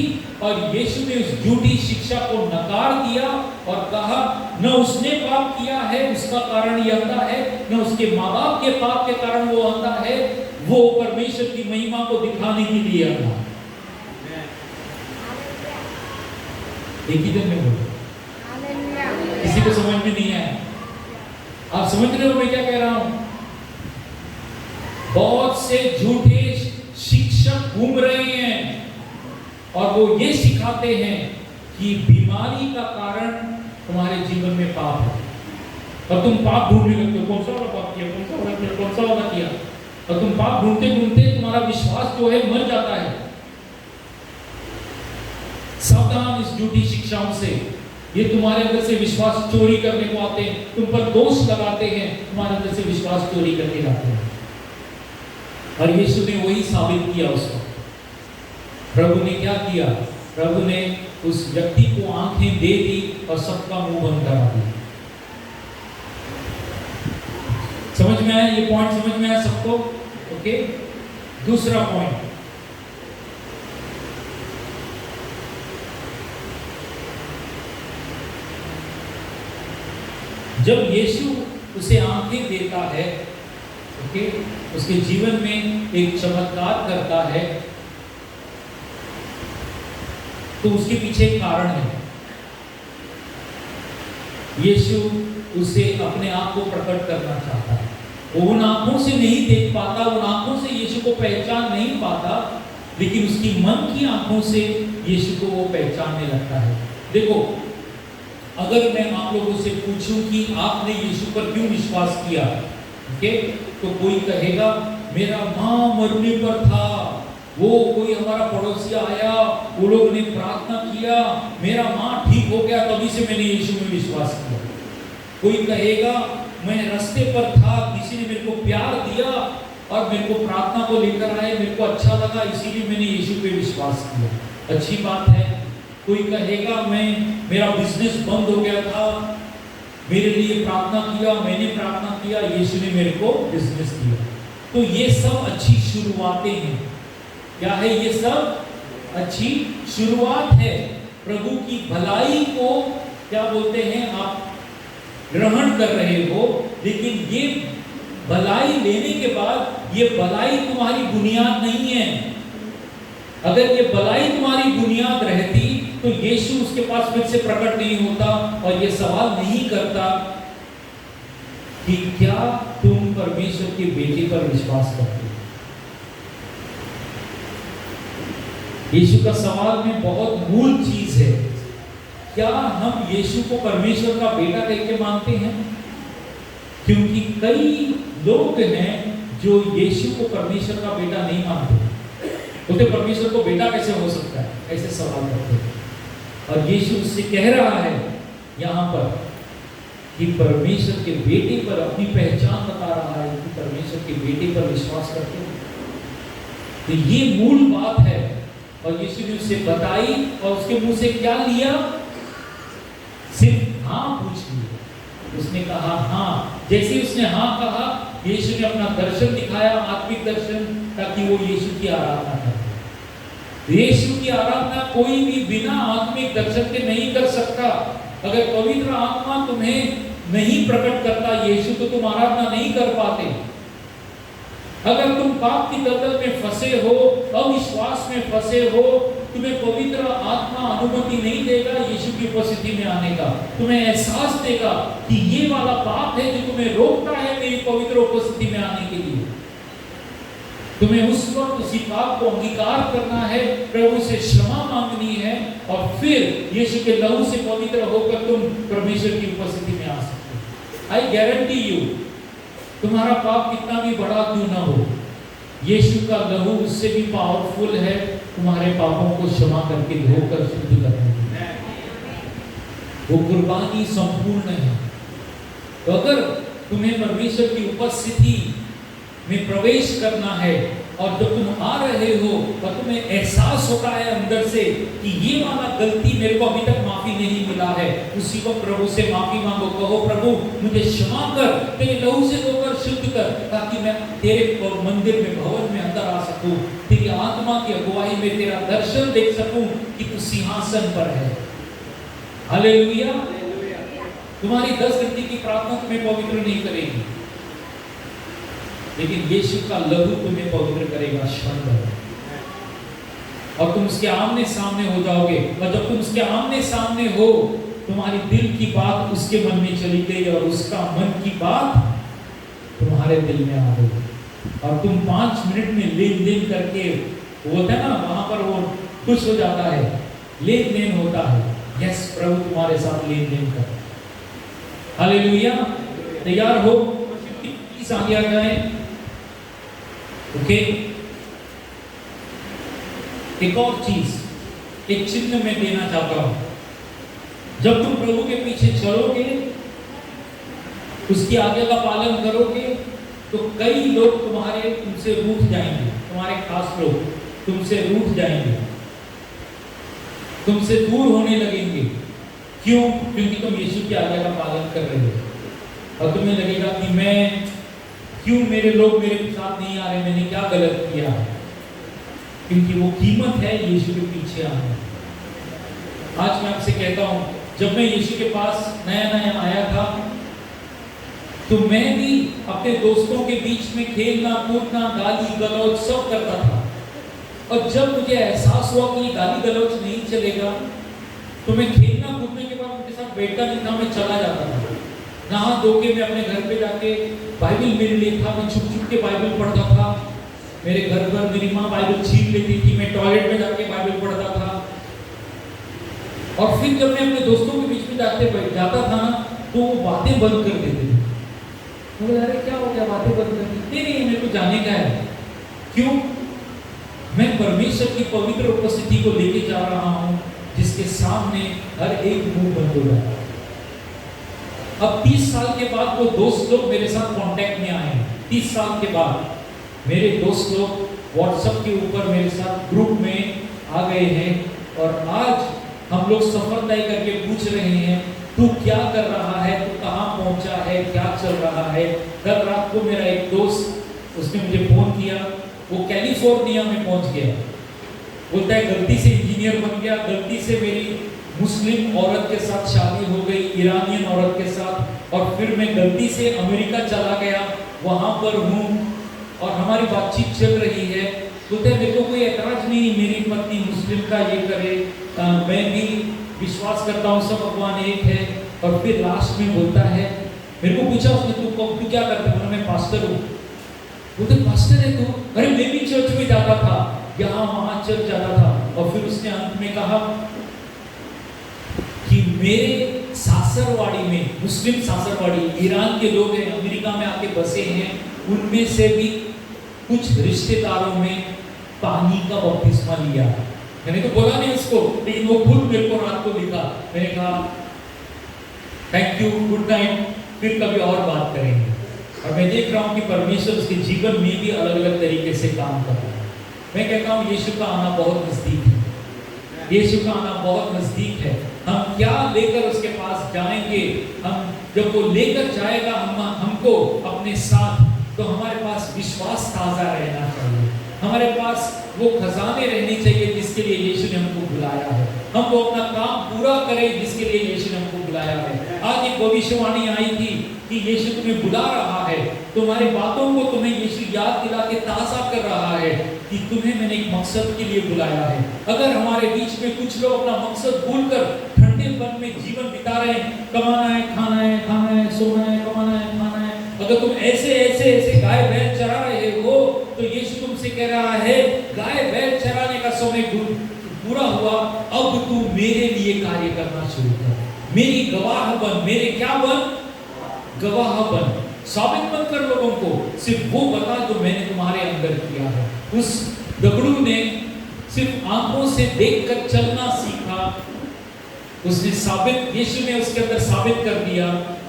और यीशु ने उस झूठी शिक्षा को नकार दिया और कहा न उसने पाप किया है उसका कारण ये अंधा है, न उसके माँ बाप के पाप के कारण वो अंधा है, वो परमेश्वर की महिमा को दिखाने के लिए अंधा। एक ही दिन में बोलो, किसी को समझ में नहीं आया? आप समझ रहे हो मैं क्या कह रहा हूं? बहुत से झूठे शिक्षक घूम रहे हैं और वो ये सिखाते हैं कि बीमारी का कारण तुम्हारे जीवन में पाप है, और तुम पाप ढूंढने लगते हो, कौन सा वाला पाप किया, कौन सा वाला किया, कौन सा वाला किया, और तुम पाप ढूंढते ढूंढते तुम्हारा विश्वास जो है मर जाता है। सावधान इस झूठी शिक्षाओं से, ये तुम्हारे अंदर से विश्वास चोरी करने को आते हैं, तुम पर दोष लगाते हैं, तुम्हारे अंदर से विश्वास चोरी करके जाते हैं। और यीशु ने वही साबित किया उसको। प्रभु ने क्या किया? प्रभु ने उस व्यक्ति को आंखें दे दी और सबका मुंह बंद करा दिया। समझ में आया? ये पॉइंट समझ में आया सबको? ओके, दूसरा पॉइंट, जब यीशु उसे आंखें देता है, ओके, उसके जीवन में एक चमत्कार करता है, तो उसके पीछे एक कारण है। यीशु उसे अपने आप को प्रकट करना चाहता है। वो उन आंखों से नहीं देख पाता, उन आंखों से यीशु को पहचान नहीं पाता, लेकिन उसकी मन की आंखों से यीशु को वो पहचानने लगता है। देखो, अगर मैं आप लोगों से पूछूं कि आपने यीशु पर क्यों विश्वास किया, ओके, तो कोई कहेगा मेरा मां मरने पर था, वो कोई हमारा पड़ोसी आया, वो लोग ने प्रार्थना किया, मेरा मां ठीक हो गया, तभी से मैंने यीशु में विश्वास किया। कोई कहेगा मैं रास्ते पर था, किसी ने मेरे को प्यार दिया और मेरे को प्रार्थना को लेकर आए, मेरे को अच्छा लगा, इसीलिए मैंने यीशु पे विश्वास किया। अच्छी बात है। कोई कहेगा मेरा बिजनेस बंद हो गया था, मेरे लिए प्रार्थना किया, मैंने प्रार्थना किया, यीशु ने मेरे को बिजनेस दिया। तो ये सब अच्छी शुरुआतें हैं। क्या है? ये सब अच्छी शुरुआत है। प्रभु की भलाई को क्या बोलते हैं, आप ग्रहण कर रहे हो, लेकिन ये भलाई लेने के बाद ये भलाई तुम्हारी बुनियाद नहीं है। अगर ये भलाई तुम्हारी बुनियाद रहती तो यीशु उसके पास फिर से प्रकट नहीं होता और ये सवाल नहीं करता कि क्या तुम परमेश्वर के बेटे पर विश्वास करते हो। यीशु का सवाल में बहुत मूल चीज है, क्या हम यीशु को परमेश्वर का बेटा कह के मानते हैं? क्योंकि कई लोग हैं जो यीशु को परमेश्वर का बेटा नहीं मानते, बोलते परमेश्वर को बेटा कैसे हो सकता है, ऐसे सवाल करते हैं। और यीशु उससे कह रहा है यहाँ पर कि परमेश्वर के बेटे पर अपनी पहचान बता रहा है कि परमेश्वर के बेटे पर विश्वास करते हैं। तो ये मूल बात है और यीशु ने उसे बताई और उसके मुंह से क्या लिया? सिर्फ हाँ पूछ लिया। उसने कहा हाँ। जैसे ही उसने हाँ कहा, यीशु ने अपना दर्शन दिखाया, आत्मिक दर्शन, ताकि वो यीशु की आराधना करे। यीशु की आराधना कोई भी बिना आत्मिक दर्शन के नहीं कर सकता। अगर पवित्र आत्मा तुम्हें नहीं प्रकट करता यीशु, तो तुम आराधना नहीं कर पाते। अगर तुम पाप की दलदल में फंसे हो, अविश्वास में फंसे हो, तुम्हें पवित्र आत्मा अनुमति नहीं देगा यीशु की उपस्थिति में आने का। तुम्हें एहसास देगा कि ये वाला पाप है जो तुम्हें रोकता है मेरी पवित्र उपस्थिति में आने के लिए। तुम्हें उस वक्त उसी पाप को अंगीकार करना है, प्रभु से क्षमा मांगनी है और फिर यीशु के लहू से पवित्र होकर तुम परमेश्वर की उपस्थिति में आ सकते हो। आई गारंटी यू, तुम्हारा पाप कितना भी बड़ा क्यों ना हो, यीशु का लहू उससे भी पावरफुल है तुम्हारे पापों को क्षमा करके धोकर शुद्ध करने की। वो कुर्बानी संपूर्ण है। तो अगर तुम्हें परमेश्वर की उपस्थिति में प्रवेश करना है और जब तुम आ रहे हो और तुम्हें एहसास होता है अंदर से कि ये वाला गलती मेरे को अभी तक माफी नहीं मिला है, उसी को प्रभु से माफी मांगो। कहो प्रभु मुझे क्षमा कर, तेरे लहू से धोकर शुद्ध कर, ताकि मैं तेरे मंदिर में, भवन में अंदर आ सकूं, तेरी आत्मा की अगुवाई में तेरा दर्शन देख सकूं कि तू सिंहासन पर है। हालेलुया। तुम्हारी 10 घंटे की प्रार्थना तुम्हें पवित्र नहीं करेगी, लेकिन यीशु का लहू तुम्हें पवित्र करेगा क्षण भर। और तुम उसके आमने सामने हो जाओगे, और जब तुम उसके आमने सामने हो, तुम्हारी दिल की बात उसके मन में चली गई और उसका मन की बात तुम्हारे दिल में आ गई, और तुम 5 मिनट में लेन देन करके, होता है ना वहां पर, वो खुश हो जाता है, लेन देन होता है। यस, प्रभु तुम्हारे साथ लेन देन कर। हालेलुया। तैयार हो? प्लीज आगे आ जाए। ओके। एक और चीज, एक चिन्ह मैं देना चाहता हूं। जब तुम प्रभु के पीछे चलोगे, उसकी आज्ञा का पालन करोगे, तो कई लोग तुमसे रूठ जाएंगे। तुम्हारे खास लोग तुमसे रूठ जाएंगे, तुमसे दूर होने लगेंगे। क्यों? क्योंकि तुम यीशु की आज्ञा का पालन कर रहे हो। और तुम्हें लगेगा कि मैं क्यों, मेरे लोग मेरे साथ नहीं आ रहे, मैंने क्या गलत किया? क्योंकि वो कीमत है यीशु के पीछे आना। आज मैं आपसे कहता हूं, जब मैं यीशु के पास नया नया आया था, तो मैं भी अपने दोस्तों के बीच में खेलना कूदना, गाली गलौज सब करता था। और जब मुझे एहसास हुआ कि गाली गलौज नहीं चलेगा, तो मैं खेलना कूदने के बाद उनके साथ बैठता नहीं था, मैं चला जाता था। नहा धो के मैं अपने घर पे जाके बाइबल मेरे लिए था, मैं छुप छुप के बाइबल पढ़ता था। मेरे घर पर मेरी माँ बाइबल छीन लेती थी, मैं टॉयलेट में जाके बाइबल पढ़ता था। और फिर जब मैं अपने दोस्तों के बीच में जाता था ना, तो वो बातें बंद कर देते थे। मुझे अरे क्या हो गया, बातें बंद कर दी? नहीं, मेरे को जाने का है। क्यों? मैं परमेश्वर की पवित्र उपस्थिति को लेके जा रहा हूँ, जिसके सामने हर एक मुंह बंद हो जाता है। अब 30 साल के बाद वो दोस्त लोग मेरे साथ कांटेक्ट में आए। 30 साल के बाद मेरे दोस्त लोग व्हाट्सएप के ऊपर मेरे साथ ग्रुप में आ गए हैं, और आज हम लोग सफर तय करके पूछ रहे हैं, तू क्या कर रहा है, तू कहाँ पहुंचा है, क्या चल रहा है। कल रात को मेरा एक दोस्त, उसने मुझे फोन किया, वो कैलिफोर्निया में पहुंच गया। बोलता है गलती से इंजीनियर बन गया, गलती से मेरी मुस्लिम औरत के साथ शादी हो गई, ईरानियन औरत के साथ, और फिर मैं गलती से अमेरिका चला गया, वहां पर हूँ और हमारी बातचीत चल रही है। बोलते हैं मेरे को कोई ऐतराज नहीं, मेरी पत्नी मुस्लिम का ये करे, मैं भी विश्वास करता हूँ सब भगवान एक है। और फिर लास्ट में बोलता है, मेरे को पूछा उसने, तू क्या करता है? मैं पास्टर हूँ। बोलते पास्टर है तू? अरे मैं भी चर्च में जाता था, यहाँ वहाँ चर्च जाता था। और फिर उसने अंत में कहा कि मेरे सासरवाड़ी में, मुस्लिम सासरवाड़ी, ईरान के लोग हैं, अमेरिका में आके बसे हैं, उनमें से भी कुछ रिश्तेदारों में पानी का बपतिस्मा लिया। मैंने तो बोला नहीं उसको, लेकिन वो खुद मेरे को रात को लिखा। मैंने कहा थैंक यू, गुड नाइट, फिर कभी और बात करेंगे। और मैं देख रहा हूँ कि परमेश्वर उसके जीवन में भी अलग अलग तरीके से काम कर रहा है। मैं कहता हूँ यीशु का आना बहुत नजदीक है। यीशु का आना बहुत नजदीक है। हम क्या लेकर उसके पास जाएंगे? हम जब वो लेकर जाएगा हमको अपने साथ, तो हमारे पास विश्वास ताजा रहना चाहिए। हमारे पास वो खजाने रहने चाहिए जिसके लिए यीशु ने हमको बुलाया है। हम वो अपना काम पूरा करें जिसके लिए यीशु ने हमको बुलाया है। आज एक भविष्यवाणी आई थी कि यीशु तुम्हें बुला रहा है, तुम्हारी बातों को तुम्हें यीशु याद दिला के ताज़ा कर रहा है कि तुम्हें मैंने एक मकसद के लिए बुलाया है। अगर हमारे बीच में कुछ लोग अपना मकसद भूलकर ठंडेपन में जीवन बिता रहे हैं, कमाना है, खाना है, खाना है, सोना है, कमाना है, खाना है, अगर तुम ऐसे गाय बैल चरा रहे हो, तो यीशु तुमसे कह रहा है गाय बैल चराने का समय पूरा हुआ, अब तू मेरे लिए कार्य करना शुरू कर। मेरी गवाह बन, मेरे क्या बन? गवाह बन। साबित मत कर लोगों को, सिर्फ वो बता जो मैंने तुम्हारे अंदर किया है। उस दगड़ू ने सिर्फ आंखों से देखकर चलना सीखा। उसने साबित, यीशु ने उसके अंदर साबित कर दिया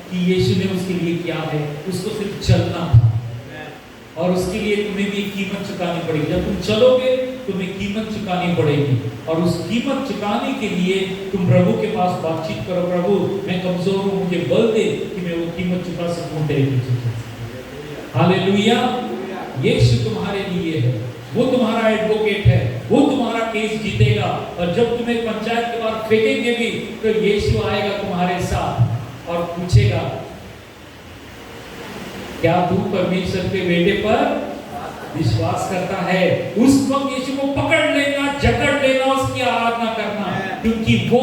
कि यीशु ने उसके लिए क्या है। उसको सिर्फ चलना था, और उसके लिए तुम्हें भी कीमत चुकानी पड़ेगी। जब तुम चलोगे तुम्हें कीमत चुकानी पड़ेगी, और उस कीमत चुकाने के लिए तुम प्रभु के पास बातचीत करो। प्रभु मैं कमजोर हूँ, मुझे बल दे कि मैं वो कीमत चुका सकूं तेरे पीछे। हालेलुया। यीशु तुम्हारे लिए है, वो तुम्हारा एडवोकेट है, वो तुम्हारा केस जीतेगा। और जब तुम्हें पंचायत के बाद फेंकेंगे भी, तो यीशु आएगा तुम्हारे साथ और पूछेगा क्या तू परमेश्वर के बेटे पर विश्वास करता है? उस वक्त यीशु को पकड़ लेना, जकड़ लेना, उसकी आराधना करना, क्योंकि वो